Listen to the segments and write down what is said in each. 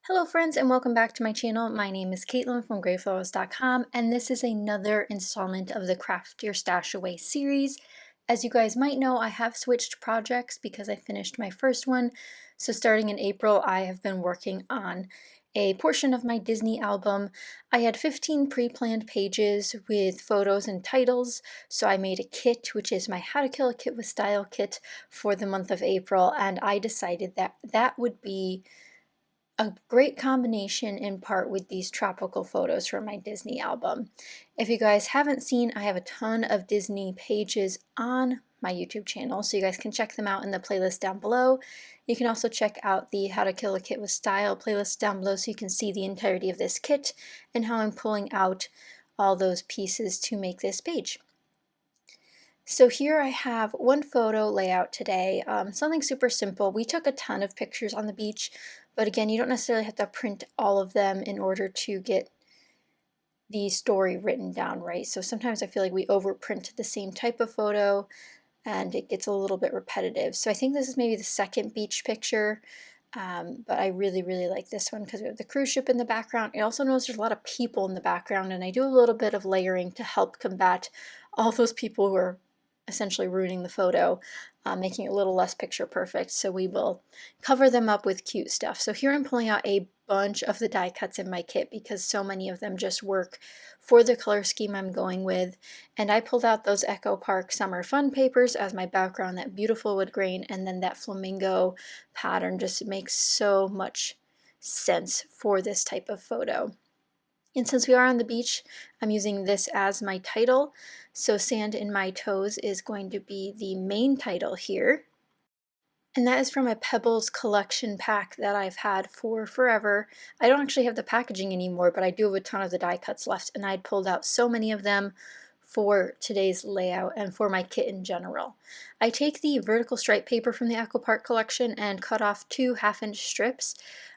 Hello friends and welcome back to my channel. My name is Katelyn from Florals.com and this is another installment of the Craft Your Stash Away series. As you guys might know, I have switched projects because I finished my first one. So starting in April, I have been working on a portion of my Disney album. I had 15 pre-planned pages with photos and titles, so I made a kit, which is my How to Kill a Kit with Style kit for the month of April, and I decided that that would be a great combination in part with these tropical photos from my Disney album. If you guys haven't seen, I have a ton of Disney pages on my YouTube channel, so you guys can check them out in the playlist down below. You can also check out the How to Kill a Kit with Style playlist down below so you can see the entirety of this kit and how I'm pulling out all those pieces to make this page. So here I have one photo layout today, something super simple. We took a ton of pictures on the beach, but again, you don't necessarily have to print all of them in order to get the story written down, right? So sometimes I feel like we overprint the same type of photo and it gets a little bit repetitive. So I think this is maybe the second beach picture, but I really like this one because we have the cruise ship in the background. I also notice there's a lot of people in the background, and I do a little bit of layering to help combat all those people who are essentially ruining the photo, making it a little less picture perfect. So we will cover them up with cute stuff. So here I'm pulling out a bunch of the die cuts in my kit because so many of them just work for the color scheme I'm going with. And I pulled out those Echo Park Summer Fun papers as my background, that beautiful wood grain, and then that flamingo pattern just makes so much sense for this type of photo. And since we are on the beach, I'm using this as my title. So Sand in My Toes is going to be the main title here. And that is from a Pebbles collection pack that I've had for forever. I don't actually have the packaging anymore, but I do have a ton of the die cuts left, and I'd pulled out so many of them for today's layout and for my kit in general. I take the vertical stripe paper from the Echo Park collection and cut off 2 half-inch strips.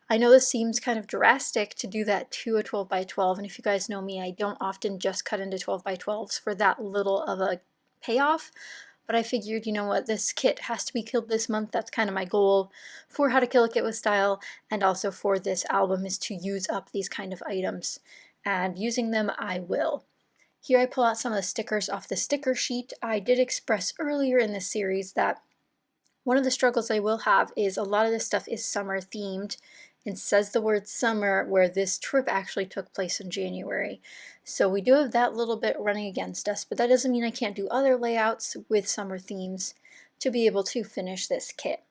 I know this seems kind of drastic to do that to a 12 by 12, and if you guys know me, I don't often just cut into 12 by 12s for that little of a payoff. But I figured, you know what, this kit has to be killed this month. That's kind of my goal for How to Kill a Kit with Style, and also for this album, is to use up these kind of items. And using them, I will. Here I pull out some of the stickers off the sticker sheet. I did express earlier in this series that one of the struggles I will have is a lot of this stuff is summer themed and says the word summer, where this trip actually took place in January. So we do have that little bit running against us, but that doesn't mean I can't do other layouts with summer themes to be able to finish this kit.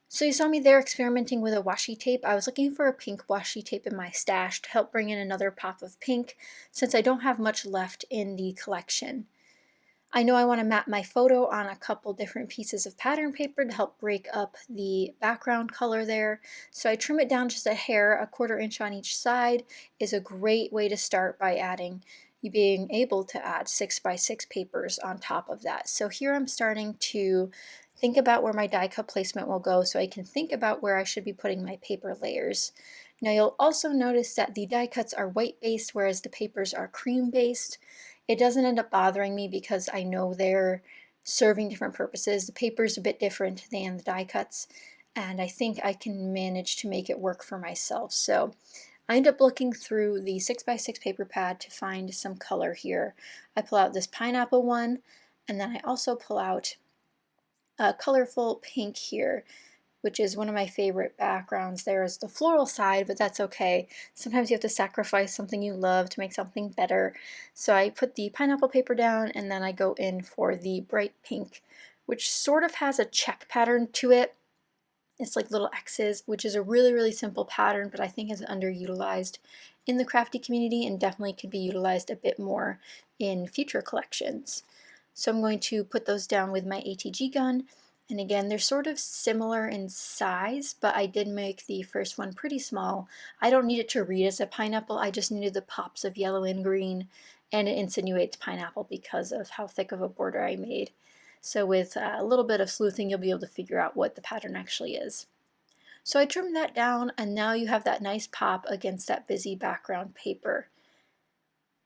So you saw me there experimenting with a washi tape. I was looking for a pink washi tape in my stash to help bring in another pop of pink since I don't have much left in the collection. I know I want to map my photo on a couple different pieces of pattern paper to help break up the background color there. So I trim it down just a hair, a 1/4 inch on each side is a great way to start by being able to add 6 by 6 papers on top of that. So here I'm starting to think about where my die cut placement will go so I can think about where I should be putting my paper layers. Now you'll also notice that the die cuts are white based whereas the papers are cream based. It doesn't end up bothering me because I know they're serving different purposes. The paper's a bit different than the die cuts, and I think I can manage to make it work for myself. So I end up looking through the 6 by 6 paper pad to find some color here. I pull out this pineapple one, and then I also pull out a colorful pink here, which is one of my favorite backgrounds. There is the floral side, but that's okay. Sometimes you have to sacrifice something you love to make something better. So I put the pineapple paper down, and then I go in for the bright pink, which sort of has a check pattern to it. It's like little X's, which is a really simple pattern, but I think is underutilized in the crafty community and definitely could be utilized a bit more in future collections. So I'm going to put those down with my ATG gun. And again, they're sort of similar in size, but I did make the first one pretty small. I don't need it to read as a pineapple, I just needed the pops of yellow and green, and it insinuates pineapple because of how thick of a border I made. So with a little bit of sleuthing, you'll be able to figure out what the pattern actually is. So I trimmed that down, and now you have that nice pop against that busy background paper.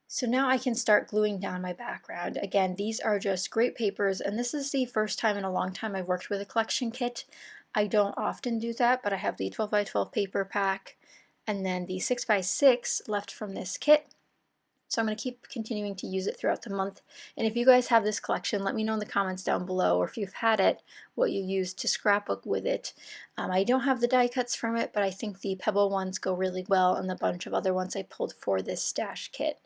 So now I can start gluing down my background. Again, these are just great papers, and this is the first time in a long time I've worked with a collection kit. I don't often do that, but I have the 12 by 12 paper pack, and then the 6x6 left from this kit. So I'm going to keep continuing to use it throughout the month. And if you guys have this collection, let me know in the comments down below, or if you've had it, what you used to scrapbook with it. I don't have the die cuts from it, but I think the pebble ones go really well, and the bunch of other ones I pulled for this stash kit.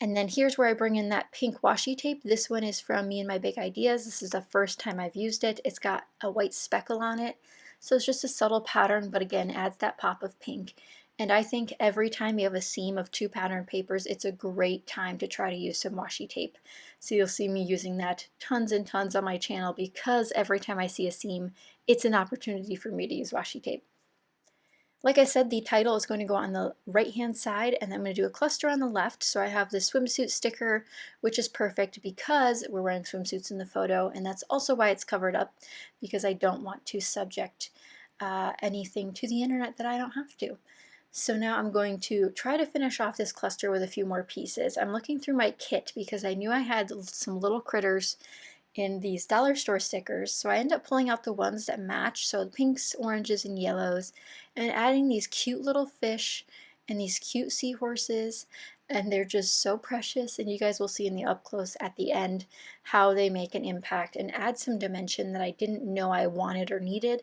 And then here's where I bring in that pink washi tape. This one is from Me and My Big Ideas. This is the first time I've used it. It's got a white speckle on it. So it's just a subtle pattern, but again, adds that pop of pink. And I think every time you have a seam of 2 pattern papers, it's a great time to try to use some washi tape. So you'll see me using that tons and tons on my channel, because every time I see a seam, it's an opportunity for me to use washi tape. Like I said, the title is going to go on the right hand side, and I'm going to do a cluster on the left. So I have the swimsuit sticker, which is perfect because we're wearing swimsuits in the photo, and that's also why it's covered up, because I don't want to subject anything to the internet that I don't have to. So now I'm going to try to finish off this cluster with a few more pieces. I'm looking through my kit because I knew I had some little critters in these dollar store stickers, so I end up pulling out the ones that match, so the pinks, oranges, and yellows, and adding these cute little fish and these cute seahorses, and they're just so precious, and you guys will see in the up close at the end how they make an impact and add some dimension that I didn't know I wanted or needed,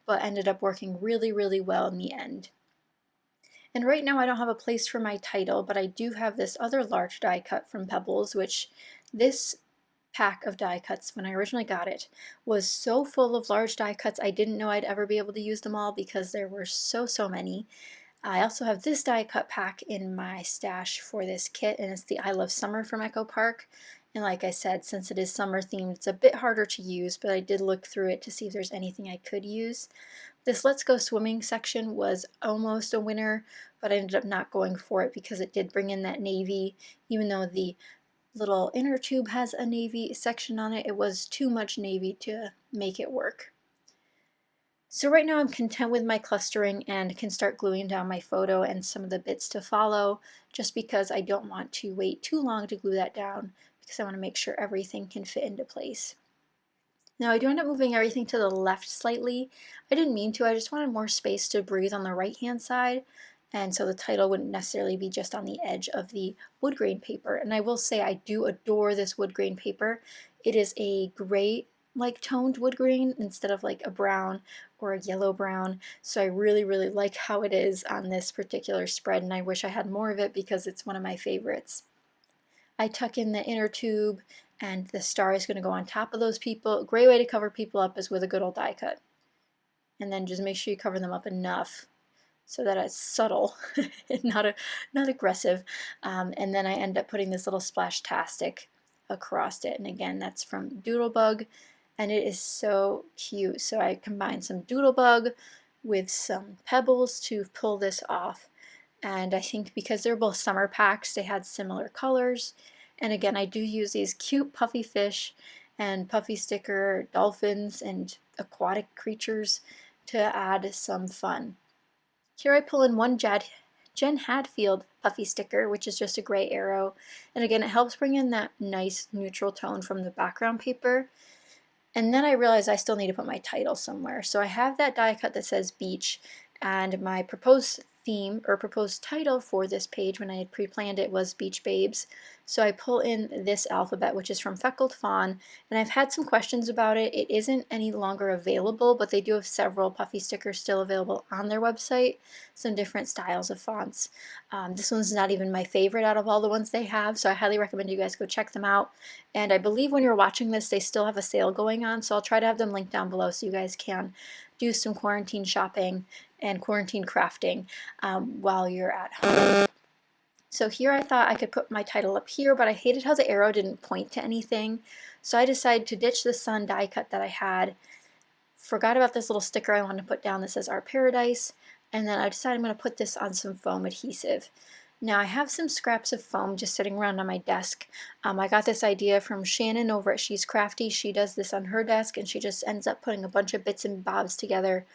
but ended up working really, really well in the end. And right now I don't have a place for my title, but I do have this other large die cut from Pebbles, which this pack of die cuts, when I originally got it, was so full of large die cuts I didn't know I'd ever be able to use them all, because there were so many. I also have this die cut pack in my stash for this kit, and it's the I Love Summer from Echo Park. And like I said, since it is summer themed, it's a bit harder to use, but I did look through it to see if there's anything I could use. This Let's Go Swimming section was almost a winner, but I ended up not going for it because it did bring in that navy. Even though the little inner tube has a navy section on it, it was too much navy to make it work. So right now I'm content with my clustering and can start gluing down my photo and some of the bits to follow, just because I don't want to wait too long to glue that down, because I want to make sure everything can fit into place. Now I do end up moving everything to the left slightly. I didn't mean to, I just wanted more space to breathe on the right hand side, and so the title wouldn't necessarily be just on the edge of the wood grain paper. And I will say I do adore this wood grain paper. It is a gray like toned wood grain instead of like a brown or a yellow brown, so I really like how it is on this particular spread, and I wish I had more of it because it's one of my favorites. I tuck in the inner tube, and the star is going to go on top of those people. A great way to cover people up is with a good old die cut. And then just make sure you cover them up enough so that it's subtle and not aggressive. And then I end up putting this little splash-tastic across it. And again, that's from Doodlebug, and it is so cute. So I combined some Doodlebug with some pebbles to pull this off. And I think because they're both summer packs, they had similar colors. And again, I do use these cute puffy fish and puffy sticker dolphins and aquatic creatures to add some fun. Here I pull in one Jen Hadfield puffy sticker, which is just a gray arrow. And again, it helps bring in that nice neutral tone from the background paper. And then I realized I still need to put my title somewhere. So I have that die cut that says Beach, and my proposed theme or proposed title for this page when I had pre-planned it was Beach Babes. So I pull in this alphabet, which is from Feckled Fawn, and I've had some questions about it. It isn't any longer available, but they do have several puffy stickers still available on their website, some different styles of fonts. This one's not even my favorite out of all the ones they have, so I highly recommend you guys go check them out. And I believe when you're watching this, they still have a sale going on, so I'll try to have them linked down below so you guys can do some quarantine shopping and quarantine crafting while you're at home. So here I thought I could put my title up here, but I hated how the arrow didn't point to anything. So I decided to ditch the sun die cut that I had. Forgot about this little sticker I wanted to put down that says Our Paradise, and then I decided I'm going to put this on some foam adhesive. Now I have some scraps of foam just sitting around on my desk. I got this idea from Shannon over at She's Crafty. She does this on her desk, and she just ends up putting a bunch of bits and bobs together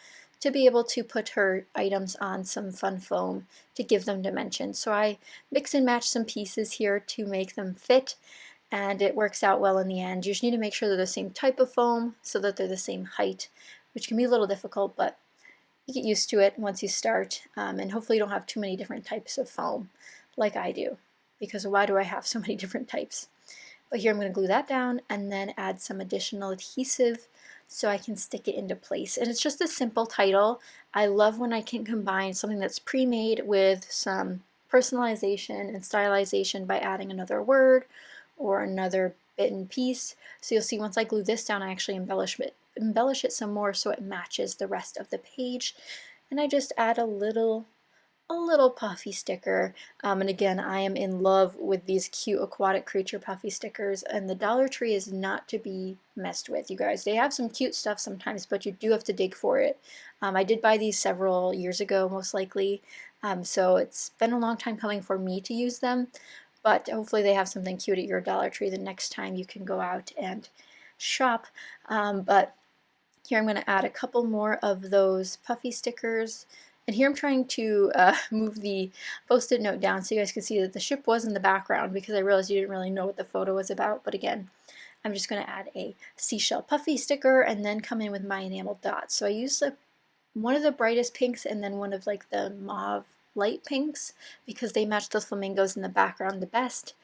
to be able to put her items on some fun foam to give them dimension. So I mix and match some pieces here to make them fit, and it works out well in the end. You just need to make sure they're the same type of foam so that they're the same height, which can be a little difficult, but you get used to it once you start, and hopefully you don't have too many different types of foam like I do, because why do I have so many different types? But here I'm going to glue that down and then add some additional adhesive so I can stick it into place. And it's just a simple title. I love when I can combine something that's pre-made with some personalization and stylization by adding another word or another bit and piece. So you'll see once I glue this down, I actually embellish it some more so it matches the rest of the page. And I just add a little puffy sticker. And again, I am in love with these cute aquatic creature puffy stickers, and the Dollar Tree is not to be messed with, you guys. They have some cute stuff sometimes, but you do have to dig for it. I did buy these several years ago, most likely, so it's been a long time coming for me to use them, but hopefully they have something cute at your Dollar Tree the next time you can go out and shop. But here I'm going to add a couple more of those puffy stickers. And here I'm trying to move the post-it note down so you guys can see that the ship was in the background, because I realized you didn't really know what the photo was about. But again, I'm just going to add a seashell puffy sticker and then come in with my enameled dots. So I used one of the brightest pinks and then one of like the mauve light pinks because they match the flamingos in the background the best.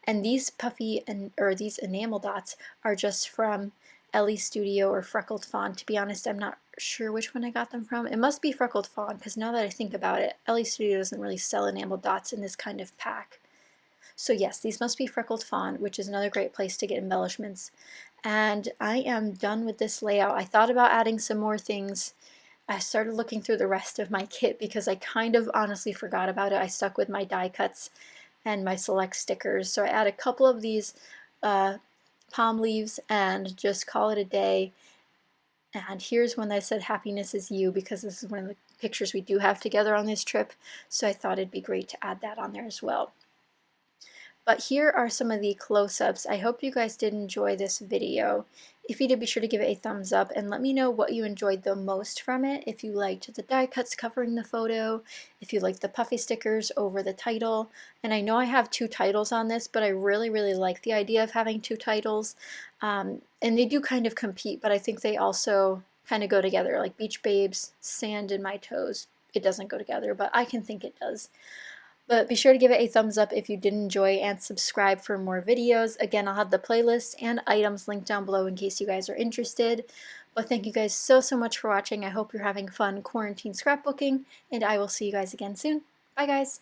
And these these enamel dots are just from Ellie Studio or Freckled Fawn. To be honest, I'm not sure which one I got them from. It must be Freckled Fawn, because now that I think about it, Ellie Studio doesn't really sell enamel dots in this kind of pack. So yes, these must be Freckled Fawn, which is another great place to get embellishments. And I am done with this layout. I thought about adding some more things. I started looking through the rest of my kit because I kind of honestly forgot about it. I stuck with my die cuts and my select stickers. So I add a couple of these palm leaves and just call it a day. And here's one that said happiness is you, because this is one of the pictures we do have together on this trip. So I thought it'd be great to add that on there as well. But here are some of the close-ups. I hope you guys did enjoy this video. If you did, be sure to give it a thumbs up and let me know what you enjoyed the most from it. If you liked the die cuts covering the photo, if you liked the puffy stickers over the title. And I know I have 2 titles on this, but I really, really like the idea of having 2 titles. And they do kind of compete, but I think they also kind of go together, like Beach Babes, Sand in My Toes. It doesn't go together, but I can think it does. But be sure to give it a thumbs up if you did enjoy and subscribe for more videos. Again, I'll have the playlists and items linked down below in case you guys are interested. But thank you guys so much for watching. I hope you're having fun quarantine scrapbooking, and I will see you guys again soon. Bye guys!